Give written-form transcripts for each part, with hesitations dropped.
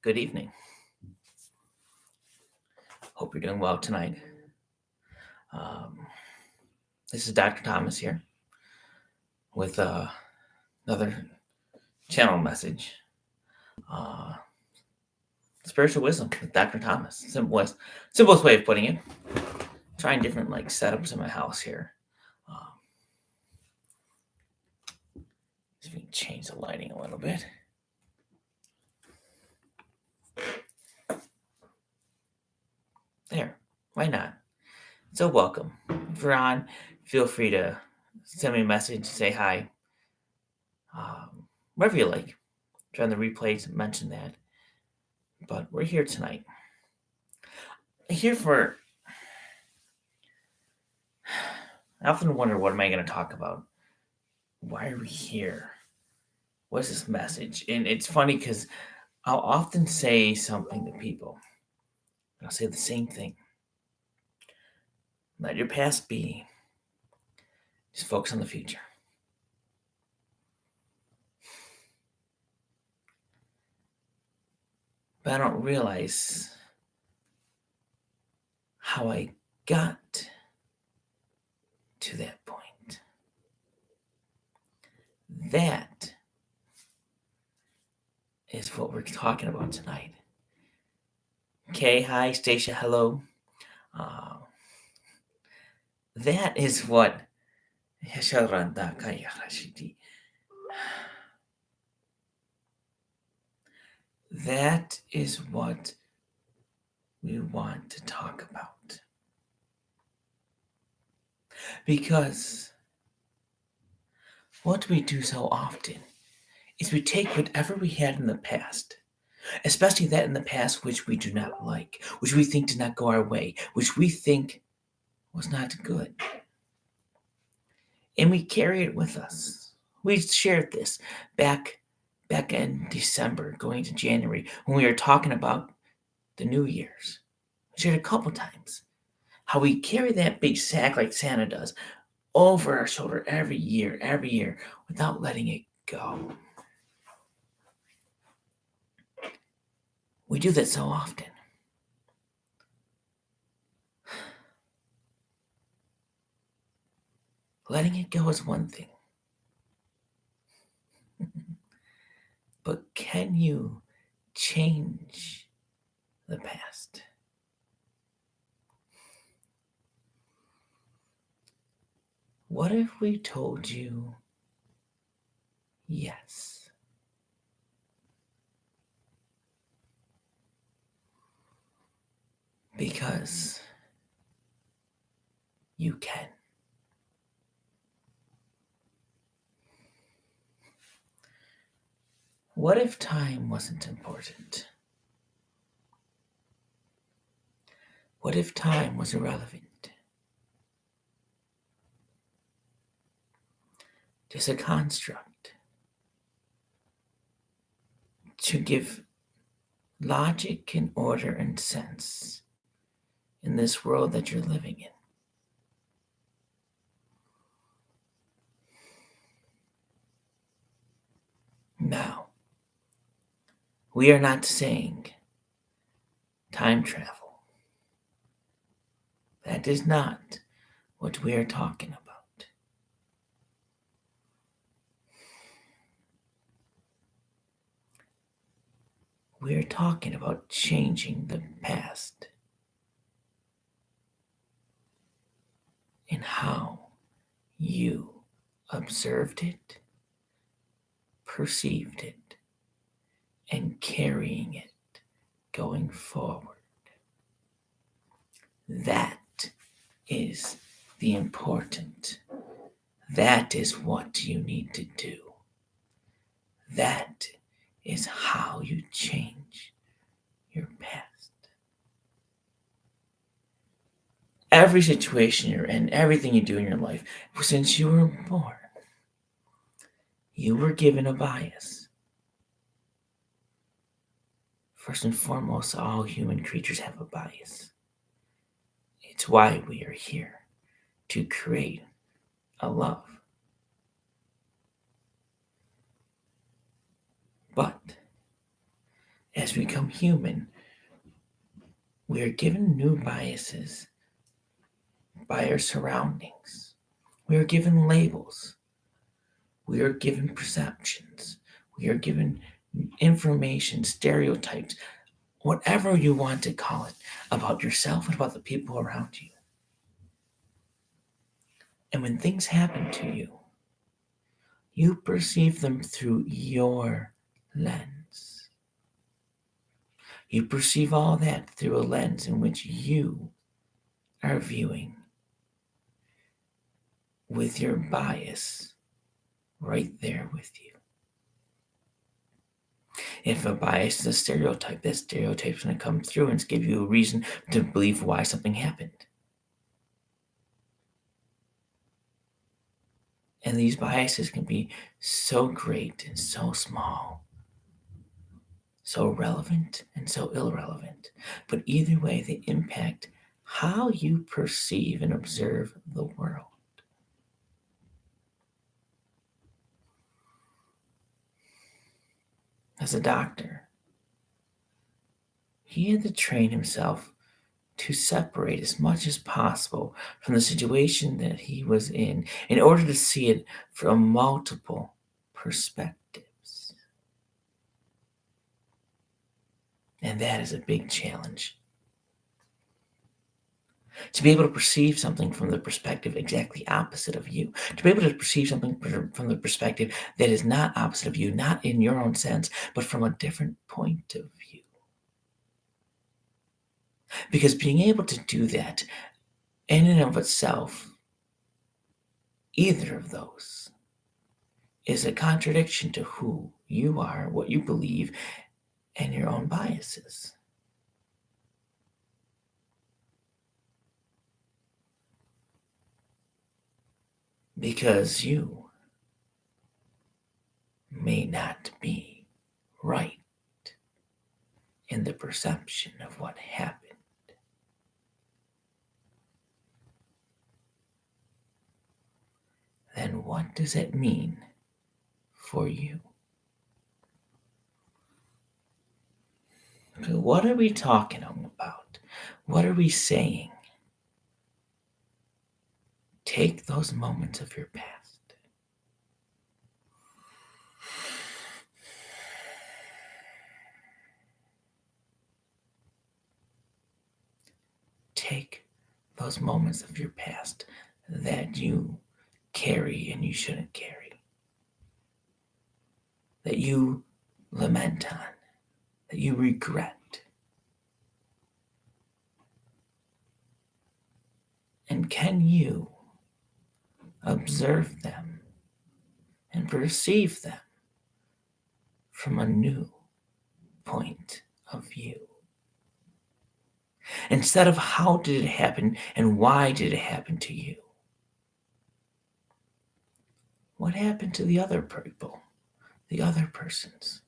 Good evening. Hope you're doing well tonight. Um, this is Dr. Thomas here with another channel message. Uh, Spiritual wisdom with Dr. Thomas. Simplest way of putting it. Trying different setups in my house here. Um, Just we can change the lighting a little bit. There. Why not? So welcome. If you're on, feel free to send me a message, say hi. Wherever you like. Try on the replays, mention that. But we're here tonight. Here for I often wonder, what am I going to talk about? Why are we here? What's this message? And it's funny because I'll often say something to people. I'll say the same thing. Let your past be. Just focus on the future. But I don't realize how I got to that point. That is what we're talking about tonight. Okay, hi, Stacia, hello. That is what that is what we want to talk about. Because what we do so often is we take whatever we had in the past, especially that in the past which we do not like, which we think did not go our way, which we think was not good, and we carry it with us. We shared this back in December, going into January, when we were talking about the New Year's. We shared a couple times how we carry that big sack like Santa does over our shoulder every year, without letting it go. We do that so often. Letting it go is one thing. But can you change the past? What if we told you yes? Because you can. What if time wasn't important? What if time was irrelevant? Just a construct to give logic and order and sense in this world that you're living in. Now, we are not saying time travel. That is not what we are talking about. We are talking about changing the past and how you observed it, perceived it, and carrying it going forward. That is the important. That is what you need to do. That is how you change your past. Every situation you're in, everything you do in your life, since you were born, you were given a bias. First and foremost, all human creatures have a bias. It's why we are here, to create a love. But As we become human, we are given new biases by our surroundings. We are given labels. We are given perceptions. We are given information, stereotypes, whatever you want to call it, about yourself and about the people around you. And when things happen to you, you perceive them through your lens. You perceive all that through a lens in which you are viewing with your bias right there with you. If a bias is a stereotype, that stereotype's going to come through and give you a reason to believe why something happened. And these biases can be so great and so small, so relevant and so irrelevant. But either way, they impact how you perceive and observe the world. As a doctor, he had to train himself to separate as much as possible from the situation that he was in order to see it from multiple perspectives. And that is a big challenge. To be able to perceive something from the perspective exactly opposite of you, to be able to perceive something from the perspective that is not opposite of you, not in your own sense, but from a different point of view. Because being able to do that in and of itself, either of those, is a contradiction to who you are, what you believe, and your own biases. Because you may not be right in the perception of what happened. Then what does it mean for you? So what are we talking about? What are we saying? Take those moments of your past. Take those moments of your past that you carry and you shouldn't carry, that you lament on, that you regret. And can you observe them and perceive them from a new point of view? Instead of how did it happen and why did it happen to you? What happened to the other people, the other persons?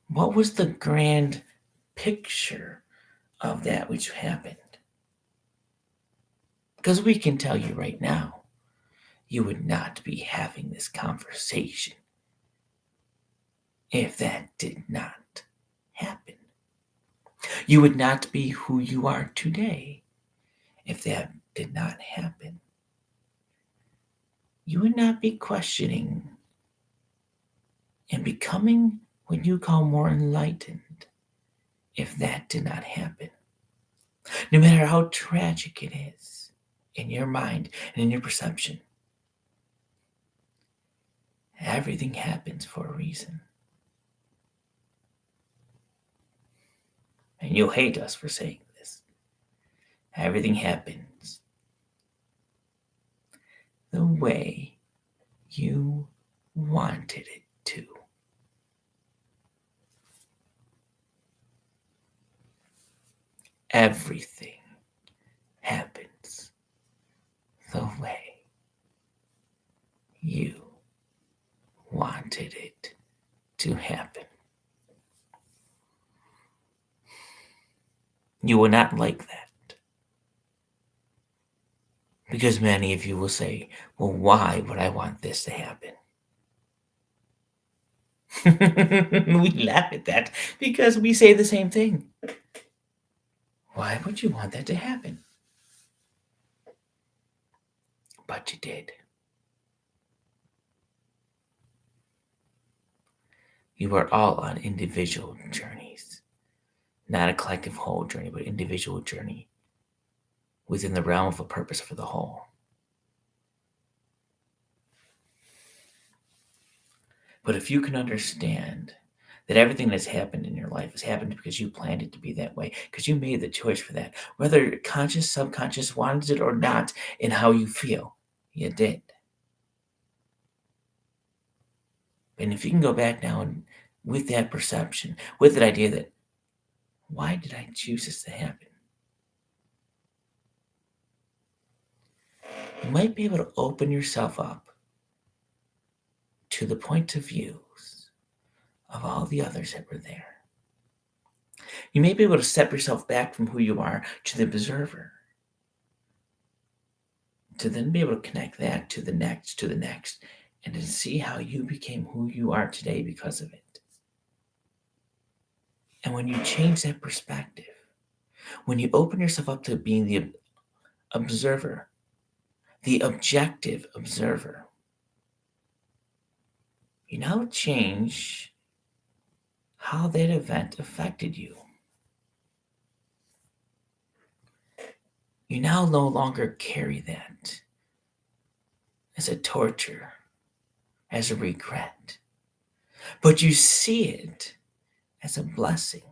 What was the grand picture of that which happened? Because we can tell you right now, you would not be having this conversation if that did not happen. You would not be who you are today if that did not happen. You would not be questioning and becoming what you call more enlightened if that did not happen. No matter how tragic it is in your mind and in your perception, everything happens for a reason. And you'll hate us for saying this. Everything happens the way you wanted it to. Everything happens the way you wanted it to happen. You will not like that. Because many of you will say, well, why would I want this to happen? We laugh at that because we say the same thing. Why would you want that to happen? But you did. You are all on individual journeys, not a collective whole journey, but individual journey within the realm of a purpose for the whole. But if you can understand that everything that's happened in your life has happened because you planned it to be that way, because you made the choice for that, whether conscious, subconscious, wanted it or not, in how you feel, you did. And if you can go back now and with that perception, with that idea that, why did I choose this to happen? You might be able to open yourself up to the point of views of all the others that were there. You may be able to step yourself back from who you are to the observer, to then be able to connect that to the next, and to see how you became who you are today because of it. And when you change that perspective, when you open yourself up to being the observer, the objective observer, you now change how that event affected you. You now no longer carry that as a torture, as a regret, but you see it as a blessing,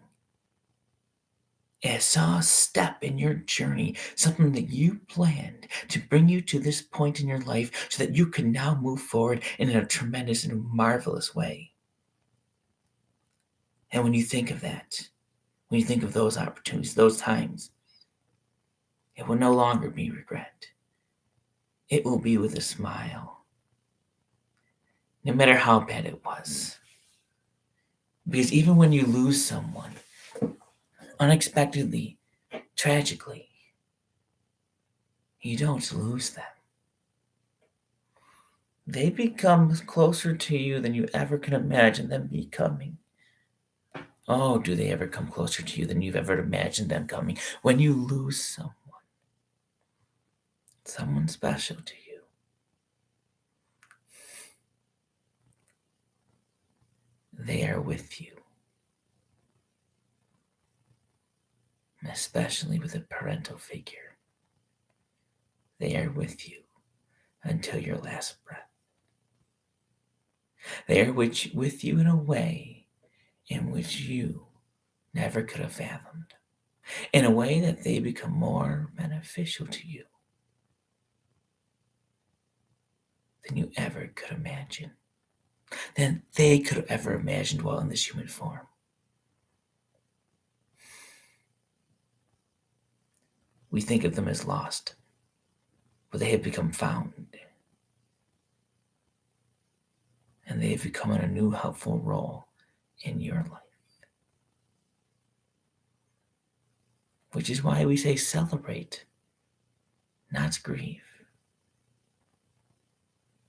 as a step in your journey, something that you planned to bring you to this point in your life so that you can now move forward in a tremendous and marvelous way. And when you think of that, when you think of those opportunities, those times, it will no longer be regret. It will be with a smile, no matter how bad it was. Because even when you lose someone, unexpectedly, tragically, you don't lose them. They become closer to you than you ever can imagine them becoming. Oh, do they ever come closer to you than you've ever imagined them coming? When you lose someone special to you, they are with you. And especially with a parental figure, they are with you until your last breath. They are with you in a way in which you never could have fathomed, in a way that they become more beneficial to you than you ever could imagine, than they could have ever imagined while in this human form. We think of them as lost, but they have become found, and they have become in a new helpful role in your life. Which is why we say celebrate, not grieve.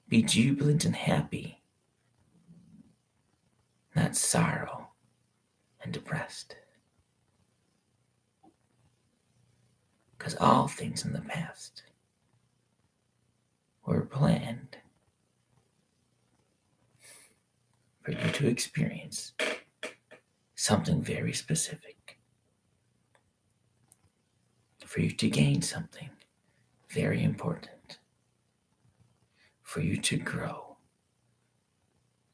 Be jubilant and happy, not sorrow and depressed. Because all things in the past were planned for you to experience something very specific, for you to gain something very important, for you to grow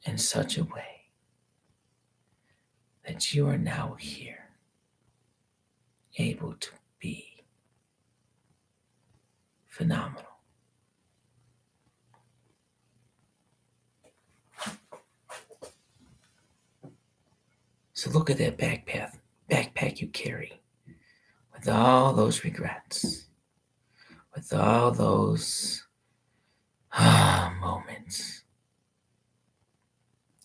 in such a way that you are now here, able to be phenomenal. So look at that backpack you carry with all those regrets, with all those moments.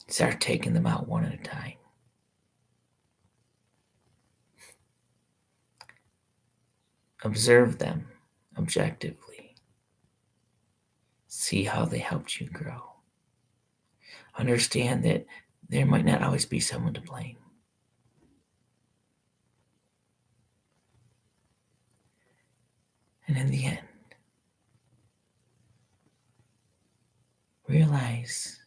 Start taking them out one at a time. Observe them objectively. See how they helped you grow. Understand that there might not always be someone to blame. And in the end, realize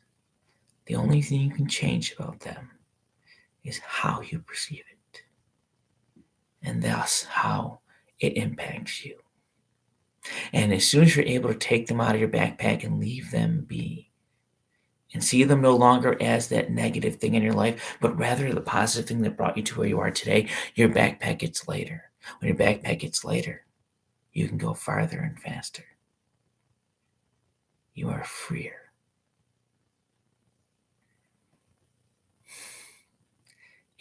the only thing you can change about them is how you perceive it, and thus how it impacts you. And as soon as you're able to take them out of your backpack and leave them be, and see them no longer as that negative thing in your life, but rather the positive thing that brought you to where you are today, your backpack gets lighter. When your backpack gets lighter, you can go farther and faster. You are freer.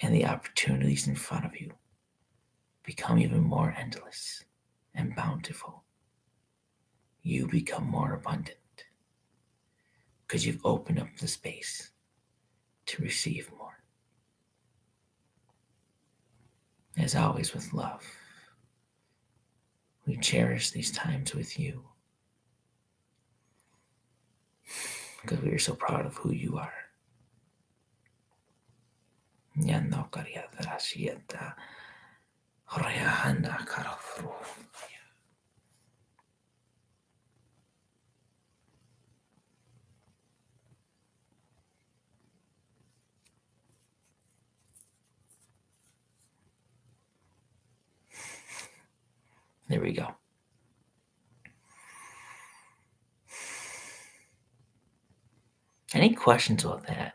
And the opportunities in front of you become even more endless and bountiful. You become more abundant because you've opened up the space to receive more. As always, with love, we cherish these times with you because we are so proud of who you are. There we go. Any questions about that?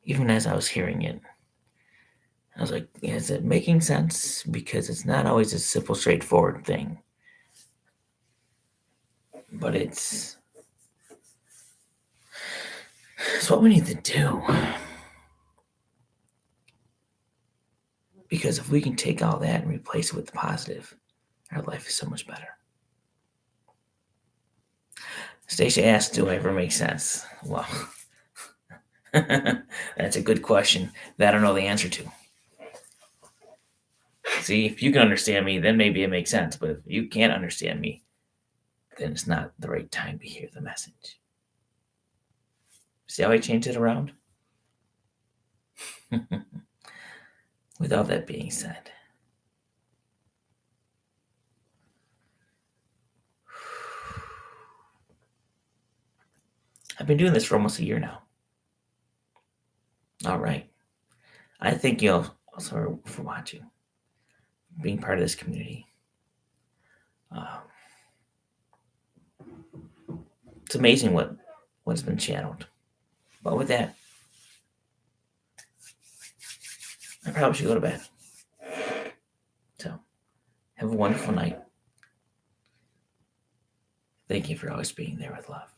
Even as I was hearing it, I was like, is it making sense? Because it's not always a simple, straightforward thing. But it's what we need to do. Because if we can take all that and replace it with the positive, our life is so much better. Stacia asked, do I ever make sense? Well, that's a good question that I don't know the answer to. See, if you can understand me, then maybe it makes sense. But if you can't understand me, then it's not the right time to hear the message. See how I changed it around? With all that being said, I've been doing this for almost a year now. All right. I thank you all also for watching, being part of this community. It's amazing what's been channeled. But with that, I probably should go to bed. So, have a wonderful night. Thank you for always being there with love.